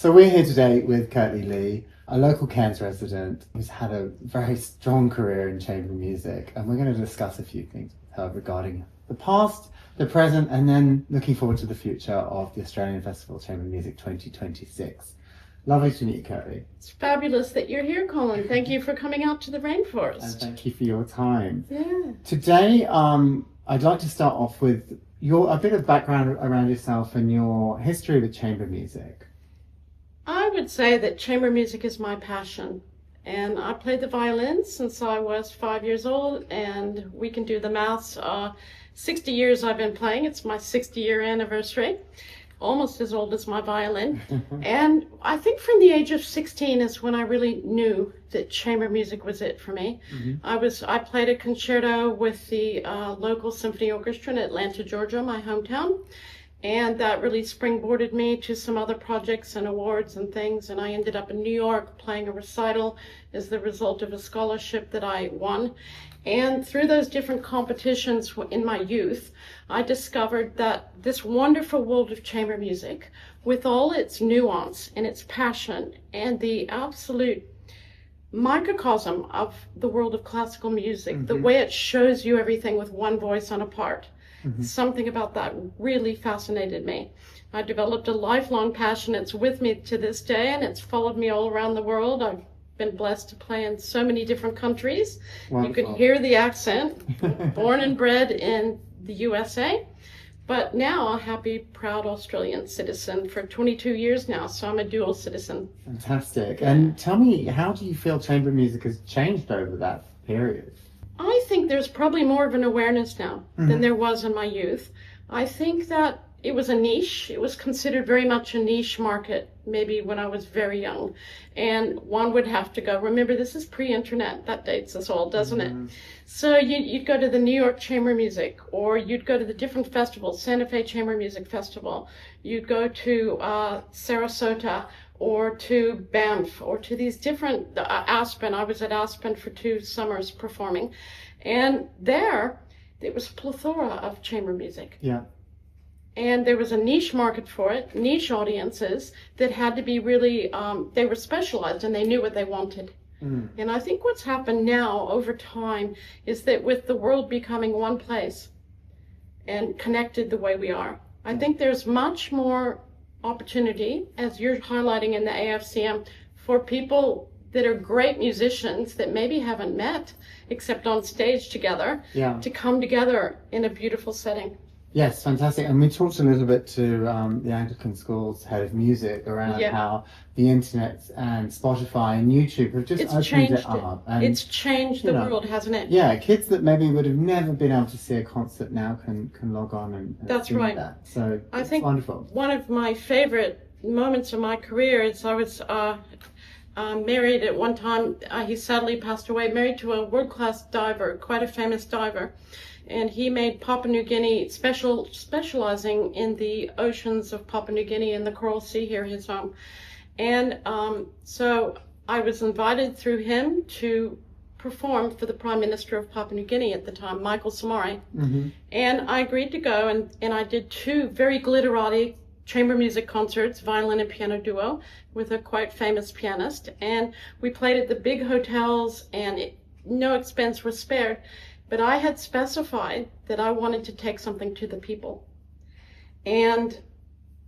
So we're here today with Kirtley Leigh, a local Cairns resident who's had a very strong career in chamber music, and we're going to discuss a few things with her regarding the past, the present, and then looking forward to the future of the Australian Festival of Chamber Music 2026. Lovely to meet you, Kirtley. It's fabulous that you're here, Colin. Thank you for coming out to the rainforest. And thank you for your time. Yeah. Today, I'd like to start off with a bit of background around yourself and your history with chamber music. I would say that chamber music is my passion. And I played the violin since I was 5 years old, and we can do the maths. 60 years I've been playing. It's my 60-year anniversary. Almost as old as my violin. And I think from the age of 16 is when I really knew that chamber music was it for me. Mm-hmm. I played a concerto with the local symphony orchestra in Atlanta, Georgia, my hometown. And that really springboarded me to some other projects and awards and things. And I ended up in New York playing a recital as the result of a scholarship that I won. And through those different competitions in my youth, I discovered that this wonderful world of chamber music, with all its nuance and its passion and the absolute microcosm of the world of classical music, mm-hmm. the way it shows you everything with one voice on a part, mm-hmm. something about that really fascinated me. I developed a lifelong passion. It's with me to this day, and it's followed me all around the world. I've been blessed to play in so many different countries. Wonderful. You can hear the accent. Born and bred in the USA, but now a happy, proud Australian citizen for 22 years now, so I'm a dual citizen. Fantastic. And tell me, how do you feel chamber music has changed over that period? I think there's probably more of an awareness now mm-hmm. than there was in my youth. I think that it was a niche. It was considered very much a niche market, maybe when I was very young. And one would have to go, remember, this is pre-internet. That dates us all, doesn't mm-hmm. it? So you'd go to the New York Chamber Music, or you'd go to the different festivals, Santa Fe Chamber Music Festival. You'd go to Sarasota, or to Banff, or to these different, Aspen. I was at Aspen for 2 summers performing. And there was a plethora of chamber music. Yeah. And there was a niche market for it, niche audiences that had to be really, they were specialized and they knew what they wanted. Mm. And I think what's happened now over time is that with the world becoming one place and connected the way we are, I think there's much more opportunity, as you're highlighting in the AFCM, for people that are great musicians that maybe haven't met except on stage together, to come together in a beautiful setting. Yes, fantastic. And we talked a little bit to the Anglican School's head of music around how the internet and Spotify and YouTube have just opened it up. And, it's changed the world, hasn't it? Yeah, kids that maybe would have never been able to see a concert now can log on and That's see right. that. So I it's think wonderful. One of my favorite moments of my career is I was married at one time. He sadly passed away, married to a world-class diver, quite a famous diver. And he made Papua New Guinea specializing in the oceans of Papua New Guinea and the Coral Sea here, his home. And so I was invited through him to perform for the Prime Minister of Papua New Guinea at the time, Michael Somare. Mm-hmm. And I agreed to go, and I did 2 very glitterati chamber music concerts, violin and piano duo, with a quite famous pianist. And we played at the big hotels, and no expense was spared. But I had specified that I wanted to take something to the people. And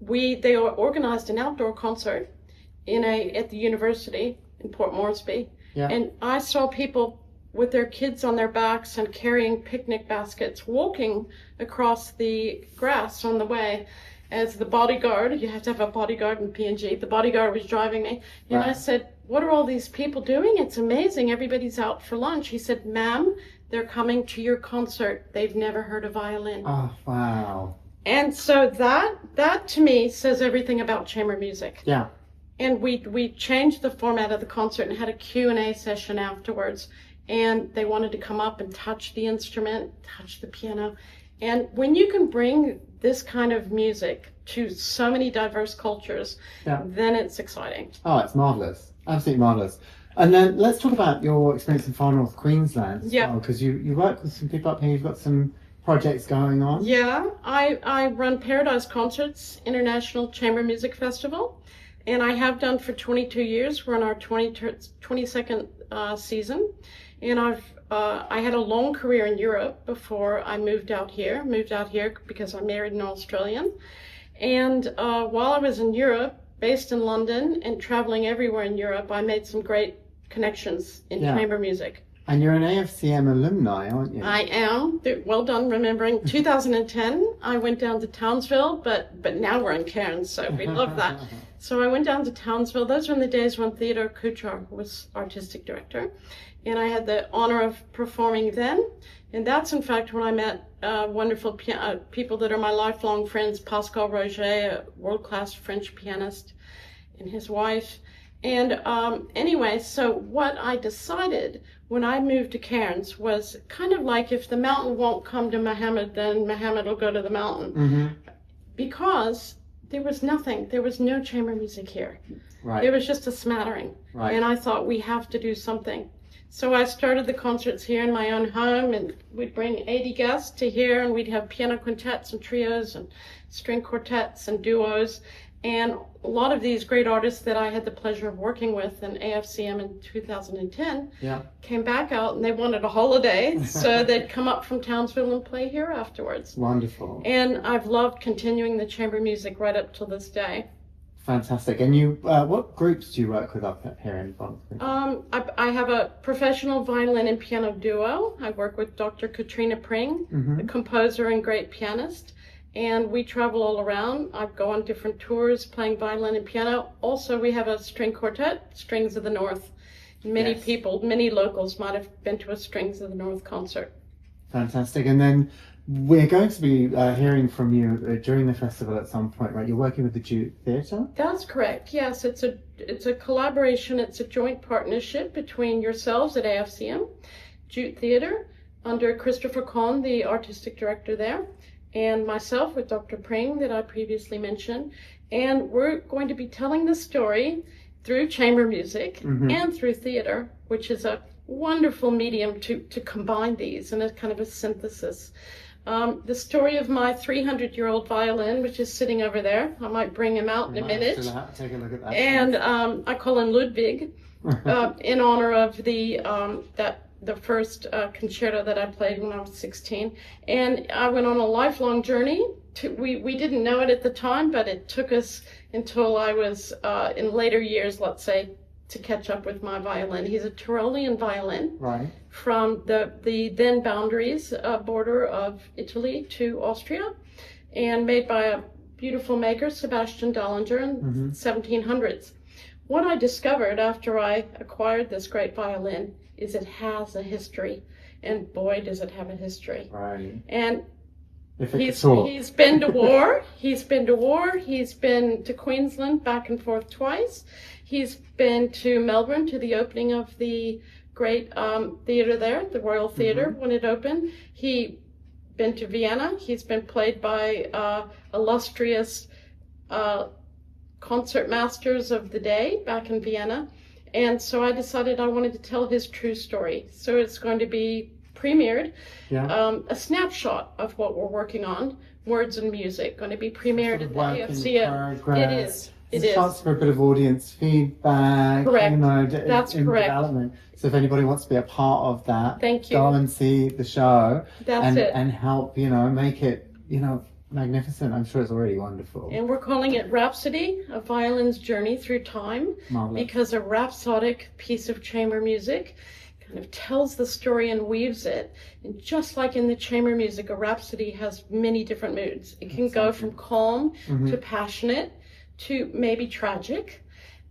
they organized an outdoor concert at the university in Port Moresby. Yeah. And I saw people with their kids on their backs and carrying picnic baskets, walking across the grass on the way. As the bodyguard, you have to have a bodyguard in PNG, the bodyguard was driving me. And I said, what are all these people doing? It's amazing. Everybody's out for lunch. He said, ma'am, they're coming to your concert. They've never heard a violin. Oh, wow. And so that to me says everything about chamber music. Yeah. And we changed the format of the concert and had a Q&A session afterwards. And they wanted to come up and touch the instrument, touch the piano. And when you can bring this kind of music to so many diverse cultures, then it's exciting. Oh, it's marvellous. Absolutely marvellous. And then let's talk about your experience in Far North Queensland as well, because you work with some people up here. You've got some projects going on. Yeah, I run Paradise Concerts International Chamber Music Festival, and I have done for 22 years. We're in our 22nd season, and I had a long career in Europe before I moved out here. Because I'm married an Australian, and while I was in Europe, based in London and traveling everywhere in Europe, I made some great connections in chamber music. And you're an AFCM alumni, aren't you? I am. Well done remembering. 2010, I went down to Townsville, but now we're in Cairns, so we love that. So I went down to Townsville. Those were in the days when Theodore Kuchar was artistic director. And I had the honor of performing then. And that's, in fact, when I met wonderful people that are my lifelong friends, Pascal Roger, a world-class French pianist, and his wife. And anyway, so what I decided when I moved to Cairns was kind of like, if the mountain won't come to Muhammad, then Muhammad will go to the mountain. Mm-hmm. Because there was nothing. There was no chamber music here. Right. There was just a smattering. Right. And I thought, we have to do something. So I started the concerts here in my own home, and we'd bring 80 guests to here, and we'd have piano quintets and trios and string quartets and duos. And a lot of these great artists that I had the pleasure of working with in AFCM in 2010 came back out, and they wanted a holiday, so they'd come up from Townsville and play here afterwards. Wonderful. And I've loved continuing the chamber music right up till this day. Fantastic. And you, what groups do you work with up here in Far North? I have a professional violin and piano duo. I work with Dr. Katrina Pring, a composer and great pianist. And we travel all around. I go on different tours playing violin and piano. Also, we have a string quartet, Strings of the North. Many people, many locals might have been to a Strings of the North concert. Fantastic. And then we're going to be hearing from you during the festival at some point, right? You're working with the JUTE Theatre? That's correct. Yes, it's a collaboration. It's a joint partnership between yourselves at AFCM, JUTE Theatre, under Christopher Cohn, the artistic director there, and myself with Dr. Pring that I previously mentioned. And we're going to be telling the story through chamber music and through theater, which is a wonderful medium to combine these in a kind of a synthesis. The story of my 300-year-old violin, which is sitting over there. I might bring him out in a minute. Take a look at that. And I call him Ludwig, in honor of the first concerto that I played when I was 16. And I went on a lifelong journey. We didn't know it at the time, but it took us until I was in later years, let's say, to catch up with my violin. He's a Tyrolean violin, right, from the then boundaries border of Italy to Austria, and made by a beautiful maker, Sebastian Dalinger, in 1700s. What I discovered after I acquired this great violin is it has a history, and boy, does it have a history. Right. And he's been to war. He's been to Queensland back and forth twice. He's been to Melbourne to the opening of the great theatre there, the Royal Theatre, when it opened. He's been to Vienna. He's been played by illustrious concert masters of the day back in Vienna. And so I decided I wanted to tell his true story. So it's going to be premiered, a snapshot of what we're working on, words and music, going to be premiered at the AFCM. It is. It's a chance for a bit of audience feedback. Correct. That's correct. Development. So if anybody wants to be a part of that, go and see the show. And help, make it, magnificent. I'm sure it's already wonderful. And we're calling it Rhapsody, a violin's journey through time. Marvelous. Because a rhapsodic piece of chamber music kind of tells the story and weaves it. And just like in the chamber music, a rhapsody has many different moods. It can go from calm to passionate to maybe tragic,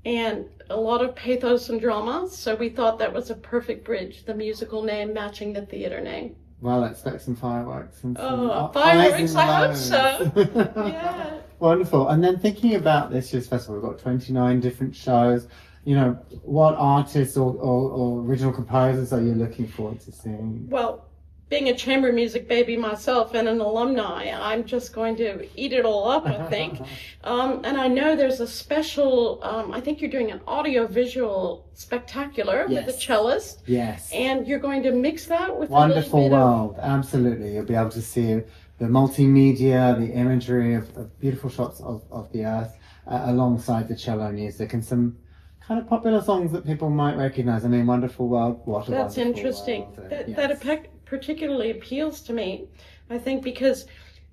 and a lot of pathos and drama. So we thought that was a perfect bridge, the musical name matching the theater name. Well, expect some fireworks. And some fireworks, I hope so. Yeah. Wonderful. And then thinking about this year's festival, we've got 29 different shows. What artists or original composers are you looking forward to seeing? Well, being a chamber music baby myself and an alumni, I'm just going to eat it all up, I think. And I know there's a special, I think you're doing an audio-visual spectacular with the cellist. Yes. And you're going to mix that with Wonderful World. Absolutely. You'll be able to see the multimedia, the imagery of beautiful shots of the earth. alongside the cello music, and some kind of popular songs that people might recognise. I mean, Wonderful World, What a That's Wonderful interesting. World. That particularly appeals to me, I think, because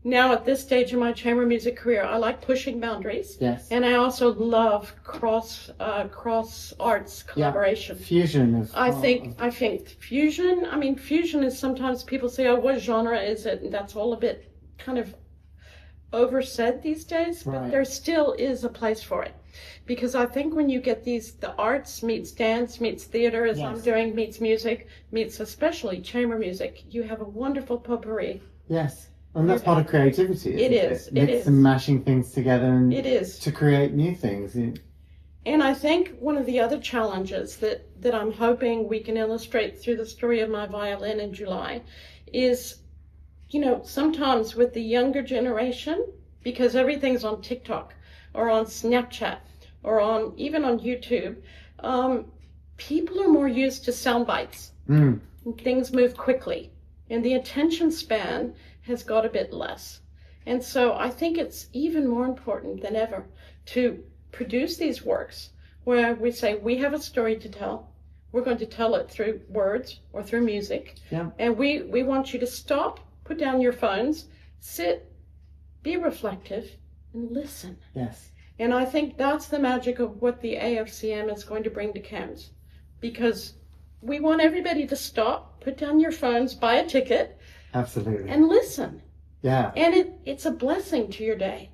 now at this stage in my chamber music career, I like pushing boundaries. Yes. And I also love cross arts collaboration. Yeah. Fusion is. I think fusion. I mean, fusion is sometimes people say, "Oh, what genre is it?" And that's all a bit kind of oversaid these days. But Right. there still is a place for it, because I think when you get the arts meets dance meets theater, as I'm Yes. doing, meets music, meets especially chamber music, you have a wonderful potpourri. Yes. And that's part of creativity, isn't It it? is, it Mix is. and mashing things together and It is. to create new things. And I think one of the other challenges that I'm hoping we can illustrate through the story of my violin in July is, sometimes with the younger generation, because everything's on TikTok or on Snapchat or even on YouTube, people are more used to sound bites. Mm. Things move quickly, and the attention span has got a bit less. And so I think it's even more important than ever to produce these works where we say, we have a story to tell. We're going to tell it through words or through music. Yeah. And we want you to stop, put down your phones, sit, be reflective, and listen. Yes. And I think that's the magic of what the AFCM is going to bring to Cairns. Because we want everybody to stop, put down your phones, buy a ticket, Absolutely. and listen. Yeah. And it's a blessing to your day.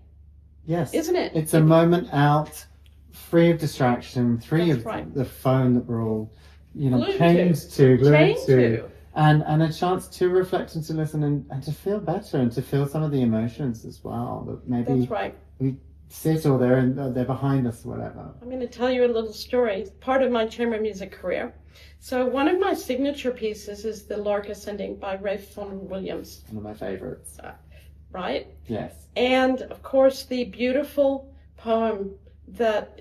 Yes. Isn't it? It's a moment out, free of distraction, free That's of right. the phone that we're all, Glued chained to. glued Chained to. to. And a chance to reflect and to listen and to feel better and to feel some of the emotions as well that maybe That's right. we sit or they're behind us or whatever. I'm going to tell you a little story, part of my chamber music career. So one of my signature pieces is the Lark Ascending by Ralph Vaughan Williams, One of my favorites. right? Yes. And of course the beautiful poem that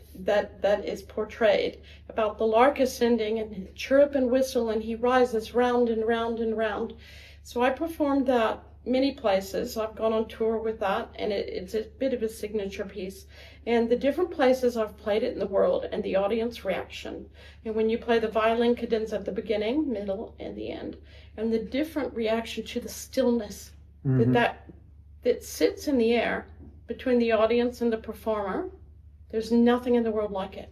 is portrayed about the lark ascending and chirp and whistle, and he rises round and round and round. So I performed that many places. I've gone on tour with that, and it's a bit of a signature piece. And the different places I've played it in the world and the audience reaction. And when you play the violin cadenza at the beginning, middle, and the end, and the different reaction to the stillness Mm-hmm. that sits in the air between the audience and the performer, there's nothing in the world like it.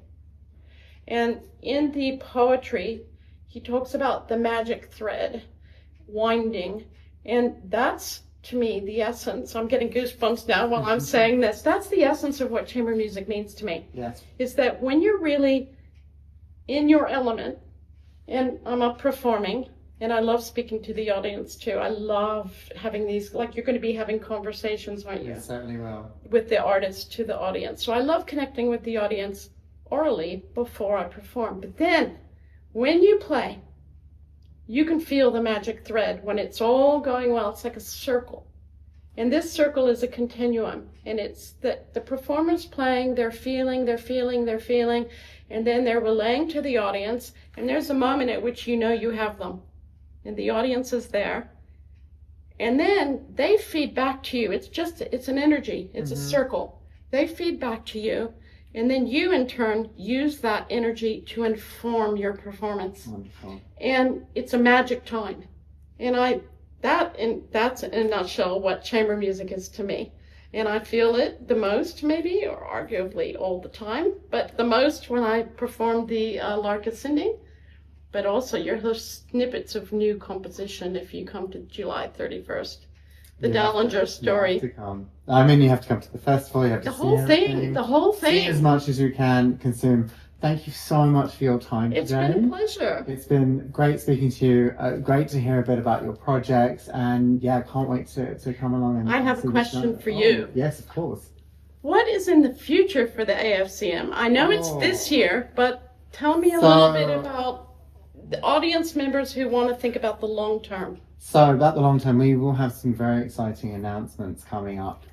And in the poetry, he talks about the magic thread winding, and that's, to me, the essence. I'm getting goosebumps now while I'm saying this. That's the essence of what chamber music means to me. Yes. Is that when you're really in your element, and I'm up performing, and I love speaking to the audience too. I love having these, like you're going to be having conversations, aren't you? Yes, certainly will. With the artist to the audience. So I love connecting with the audience orally before I perform. But then when you play, you can feel the magic thread when it's all going well. It's like a circle. And this circle is a continuum. And it's the performers playing, they're feeling, and then they're relaying to the audience. And there's a moment at which you know you have them. And the audience is there. And then they feed back to you. It's an energy. It's a circle. They feed back to you. And then you, in turn, use that energy to inform your performance. Wonderful. And it's a magic time. And that's in a nutshell what chamber music is to me. And I feel it the most, maybe, or arguably all the time, but the most when I perform the Lark Ascending. But also you'll hear snippets of new composition if you come to July 31st. The Dalinger story. You have to come. I mean, you have to come to the festival. You have to The see whole everything. thing. The whole See as thing. much as you can consume. Thank you so much for your time It's today. been a pleasure. It's been great speaking to you. Great to hear a bit about your projects, and yeah, I can't wait to come along and I have see a the question show. for you. Yes, of course. What is in the future for the AFCM? I know it's Oh. this year, but tell me a little bit about the audience members who want to think about the long term. So about the long term, we will have some very exciting announcements coming up.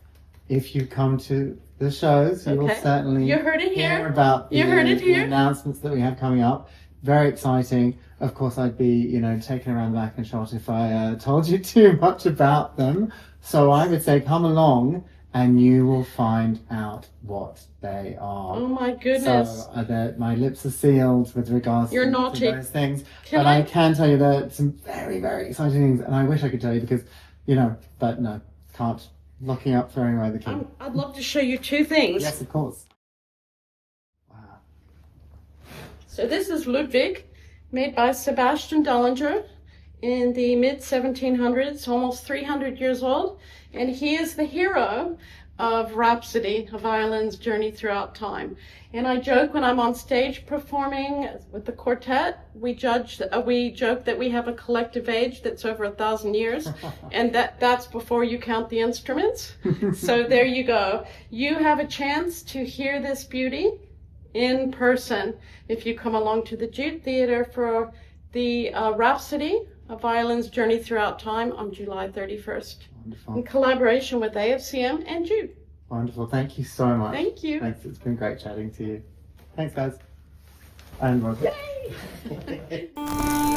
If you come to the shows, you will Okay. certainly You heard it hear here. about You heard it the here. announcements that we have coming up. Very exciting. Of course, I'd be, taken around the back and shot if I told you too much about them. So I would say come along and you will find out what they are. Oh my goodness. So my lips are sealed with regards You're to naughty. those things. Can but I- I can tell you there are some very, very exciting things, and I wish I could tell you because, but no, can't. Locking up, throwing away the key. I'd love to show you two things. Yes, of course. Wow. So this is Ludwig, made by Sebastian Dalinger in the mid-1700s, almost 300 years old. And he is the hero of Rhapsody, a violin's journey throughout time. And I joke when I'm on stage performing with the quartet, we joke that we have a collective age that's over 1,000 years, and that's before you count the instruments. So there you go. You have a chance to hear this beauty in person if you come along to the JUTE Theatre for the Rhapsody, a violin's journey throughout time, on July 31st. Wonderful. In collaboration with AFCM and JUTE. Wonderful. Thank you so much. Thank you. Thanks. It's been great chatting to you. Thanks, guys. And welcome. Yay!